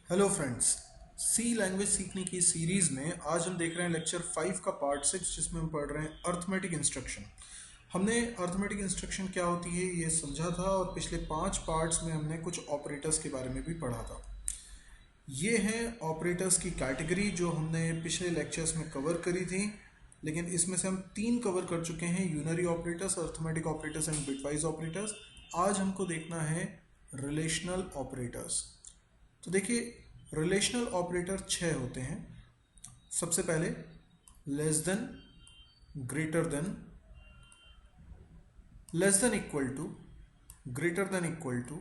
Hello friends, सी language सीखने की series में आज हम देख रहे हैं लेक्चर 5 का पार्ट 6 जिसमें हम पढ़ रहे हैं अर्थमेटिक इंस्ट्रक्शन। हमने अर्थमेटिक इंस्ट्रक्शन क्या होती है ये समझा था और पिछले 5 पार्ट्स में हमने कुछ ऑपरेटर्स के बारे में भी पढ़ा था। ये हैं ऑपरेटर्स की कैटेगरी जो हमने पिछले लेक्चर्स में कवर करी थी, लेकिन इसमें से हम 3 कवर कर चुके हैं, unary operators, arithmetic operators and bitwise operators. आज हमको देखना है रिलेशनल ऑपरेटर्स। तो देखिए, रिलेशनल ऑपरेटर 6 होते हैं। सबसे पहले less than, greater than, less than equal to, greater than equal to,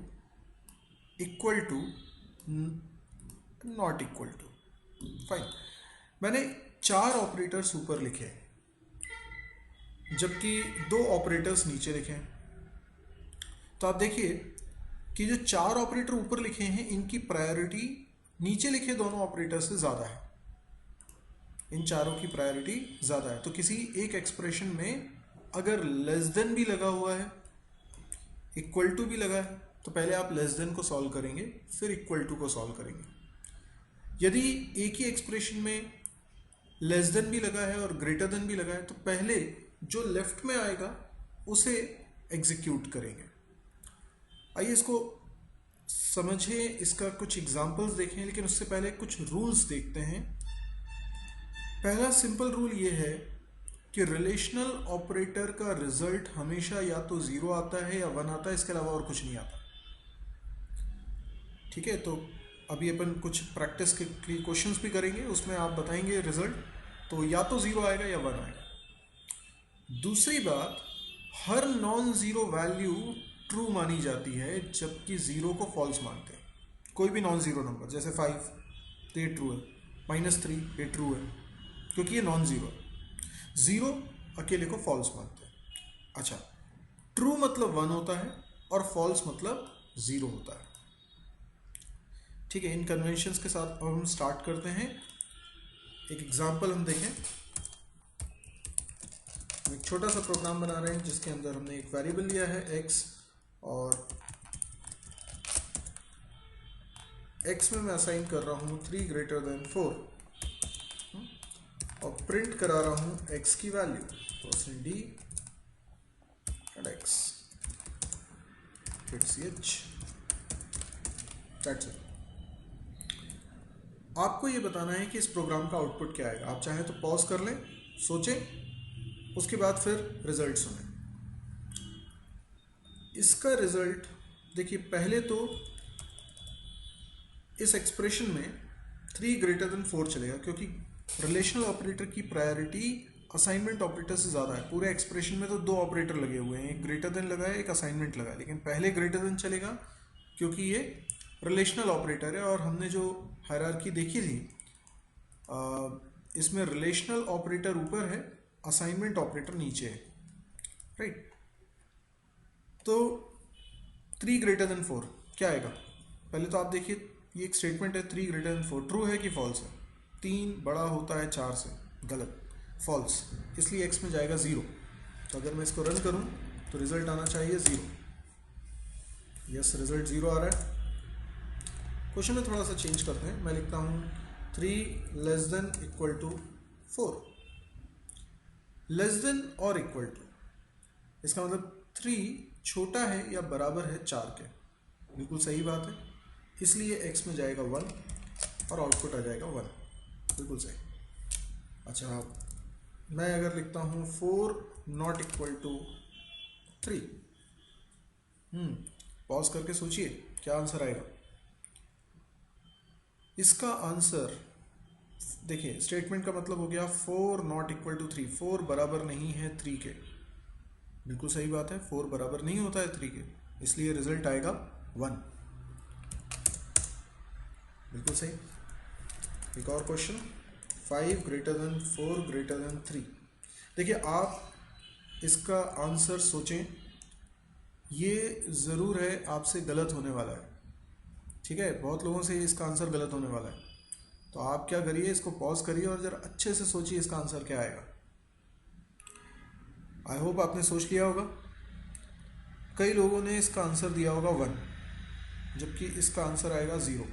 not equal to. Fine. मैंने 4 ऑपरेटर्स ऊपर लिखे जबकि 2 ऑपरेटर्स नीचे लिखे। तो आप देखिए कि जो 4 ऑपरेटर ऊपर लिखे हैं इनकी प्रायोरिटी नीचे लिखे दोनों ऑपरेटर से ज़्यादा है। इन चारों की प्रायोरिटी ज़्यादा है। तो किसी एक एक्सप्रेशन में अगर लेस देन भी लगा हुआ है, इक्वल टू भी लगा है, तो पहले आप लेस देन को सॉल्व करेंगे, फिर इक्वल टू को सॉल्व करेंगे। यदि एक ही एक्सप्रेशन में लेस देन भी लगा है और ग्रेटर देन भी लगा है, तो पहले जो लेफ्ट में आएगा उसे एग्जीक्यूट करेंगे। आइए इसको समझें, इसका कुछ एग्जांपल्स देखें, लेकिन उससे पहले कुछ रूल्स देखते हैं। पहला सिंपल रूल ये है कि रिलेशनल ऑपरेटर का रिजल्ट हमेशा या तो 0 आता है या 1 आता है, इसके अलावा और कुछ नहीं आता। ठीक है, तो अभी अपन कुछ प्रैक्टिस के क्वेश्चंस भी करेंगे, उसमें आप बताएंगे रिजल्ट, तो या तो 0 आएगा या 1 आएगा। दूसरी बात, हर नॉन ज़ीरो वैल्यू ट्रू मानी जाती है जबकि 0 को फॉल्स मानते हैं। कोई भी नॉन ज़ीरो नंबर जैसे 5 तो ये ट्रू है, -3 ये ट्रू है क्योंकि ये नॉन ज़ीरो है। 0 अकेले को फॉल्स मानते हैं। अच्छा, ट्रू मतलब 1 होता है और फॉल्स मतलब 0 होता है। ठीक है, इन कन्वेंशंस के साथ अब हम स्टार्ट करते हैं। एक एग्जाम्पल हम देखें। हम एक छोटा सा प्रोग्राम बना रहे हैं जिसके अंदर हमने एक वेरिएबल लिया है x, और x में मैं असाइन कर रहा हूँ 3 ग्रेटर देन 4 और प्रिंट करा रहा हूँ x की value %d and x hit ch। That's it. आपको ये बताना है कि इस प्रोग्राम का आउटपुट क्या आएगा। आप चाहें तो पॉज कर लें, सोचें, उसके बाद फिर रिजल्ट सुनें। इसका रिजल्ट देखिए, पहले तो इस एक्सप्रेशन में 3 ग्रेटर देन 4 चलेगा क्योंकि रिलेशनल ऑपरेटर की प्रायोरिटी असाइनमेंट ऑपरेटर से ज़्यादा है। पूरे एक्सप्रेशन में तो 2 ऑपरेटर लगे हुए हैं, एक ग्रेटर देन लगा है, एक असाइनमेंट लगा है, लेकिन पहले ग्रेटर देन चलेगा क्योंकि ये रिलेशनल ऑपरेटर है। और हमने जो हायरार्की देखी थी, इसमें रिलेशनल ऑपरेटर ऊपर है, असाइनमेंट ऑपरेटर नीचे है, राइट। तो 3 ग्रेटर देन 4 क्या आएगा? पहले तो आप देखिए, ये एक स्टेटमेंट है 3 ग्रेटर देन 4, ट्रू है कि फॉल्स है? 3 बड़ा होता है 4 से, गलत, फॉल्स, इसलिए x में जाएगा 0। तो अगर मैं इसको रन करूं तो रिजल्ट आना चाहिए 0। यस, रिजल्ट 0 आ रहा है। क्वेश्चन में थोड़ा सा चेंज करते हैं। मैं लिखता हूं 3 less than equal to 4। Less than और इक्वल टू, इसका मतलब 3 छोटा है या बराबर है 4 के। बिल्कुल सही बात है, इसलिए x में जाएगा 1 और आउटपुट आ जाएगा 1। बिल्कुल सही। अच्छा, मैं अगर लिखता हूँ 4 नॉट इक्वल टू 3, पॉज करके सोचिए क्या आंसर आएगा। इसका आंसर देखिए, स्टेटमेंट का मतलब हो गया 4 नॉट इक्वल टू 3, 4 बराबर नहीं है 3 के। बिल्कुल सही बात है, 4 बराबर नहीं होता है 3 के, इसलिए रिजल्ट आएगा 1। बिल्कुल सही। एक और question, 5 greater than 4 greater than 3। देखिए, आप इसका आंसर सोचें, ये ज़रूर है आपसे गलत होने वाला है। ठीक है, बहुत लोगों से इसका आंसर गलत होने वाला है। तो आप क्या करिए, इसको पॉज करिए और ज़रा अच्छे से सोचिए इसका आंसर क्या आएगा। आई होप आपने सोच लिया होगा। कई लोगों ने इसका आंसर दिया होगा 1, जबकि इसका आंसर आएगा 0।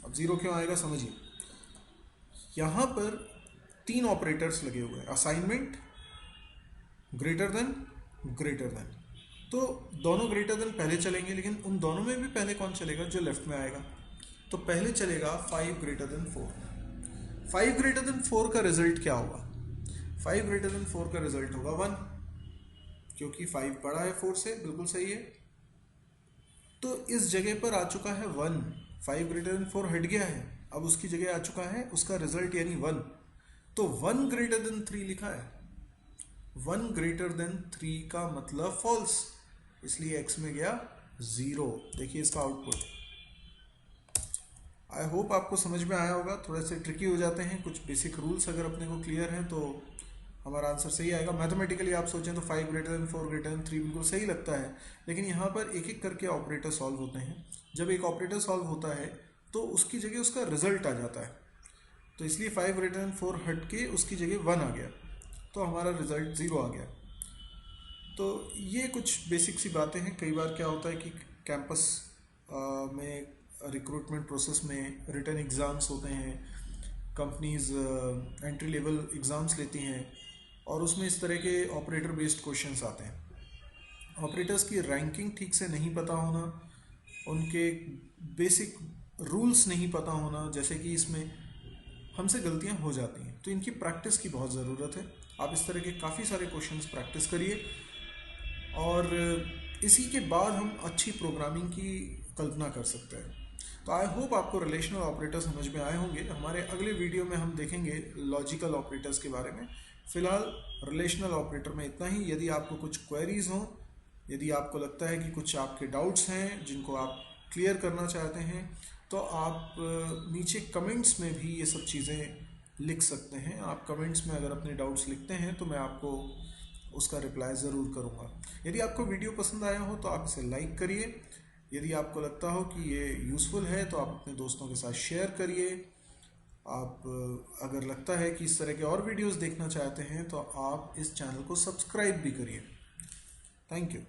अब 0 क्यों आएगा समझिए, यहाँ पर 3 ऑपरेटर्स लगे हुए हैं, असाइनमेंट, ग्रेटर देन, तो दोनों ग्रेटर देन पहले चलेंगे, लेकिन उन दोनों में भी पहले कौन चलेगा, जो लेफ्ट में आएगा। तो पहले चलेगा 5 ग्रेटर देन 4। 5 ग्रेटर देन 4 का रिजल्ट क्या होगा, 5 ग्रेटर देन 4 का रिजल्ट होगा 1, क्योंकि 5 बड़ा है 4 से, बिल्कुल सही है। तो इस जगह पर आ चुका है 1, 5 ग्रेटर देन 4 हट गया है, अब उसकी जगह आ चुका है उसका रिजल्ट यानी 1। तो 1 ग्रेटर देन 3 लिखा है, 1 ग्रेटर देन 3 का मतलब फॉल्स, इसलिए x में गया 0। देखिए इसका आउटपुट। आई होप आपको समझ में आया होगा। थोड़े से ट्रिकी हो जाते हैं, कुछ बेसिक रूल्स अगर अपने को क्लियर हैं तो हमारा आंसर सही आएगा। मैथमेटिकली आप सोचें तो 5 ग्रेटर देन 4 ग्रेटर देन 3 बिल्कुल सही लगता है, लेकिन यहाँ पर एक एक करके ऑपरेटर सॉल्व होते हैं। जब एक ऑपरेटर सॉल्व होता है तो उसकी जगह उसका रिजल्ट आ जाता है, तो इसलिए 5 ग्रेटर देन 4 हट के उसकी जगह 1 आ गया, तो हमारा रिजल्ट 0 आ गया। तो ये कुछ बेसिक सी बातें हैं। कई बार क्या होता है कि कैंपस में रिक्रूटमेंट प्रोसेस में रिटन एग्ज़ाम्स होते हैं, कंपनीज एंट्री लेवल एग्ज़ाम्स लेती हैं और उसमें इस तरह के ऑपरेटर बेस्ड क्वेश्चंस आते हैं। ऑपरेटर्स की रैंकिंग ठीक से नहीं पता होना, उनके बेसिक रूल्स नहीं पता होना, जैसे कि इसमें हमसे गलतियां हो जाती हैं, तो इनकी प्रैक्टिस की बहुत ज़रूरत है। आप इस तरह के काफ़ी सारे क्वेश्चंस प्रैक्टिस करिए और इसी के बाद हम अच्छी प्रोग्रामिंग की कल्पना कर सकते हैं। तो आई होप आपको रिलेशनल ऑपरेटर समझ में आए होंगे। हमारे अगले वीडियो में हम देखेंगे लॉजिकल ऑपरेटर्स के बारे में। फ़िलहाल रिलेशनल ऑपरेटर में इतना ही। यदि आपको कुछ क्वेरीज हों, यदि आपको लगता है कि कुछ आपके डाउट्स हैं जिनको आप क्लियर करना चाहते हैं, तो आप नीचे कमेंट्स में भी ये सब चीज़ें लिख सकते हैं। आप कमेंट्स में अगर अपने डाउट्स लिखते हैं तो मैं आपको उसका रिप्लाई ज़रूर करूँगा। यदि आपको वीडियो पसंद आया हो तो आप इसे लाइक करिए। यदि आपको लगता हो कि ये यूज़फुल है तो आप अपने दोस्तों के साथ शेयर करिए। आप अगर लगता है कि इस तरह के और वीडियोस देखना चाहते हैं तो आप इस चैनल को सब्सक्राइब भी करिए। Thank you.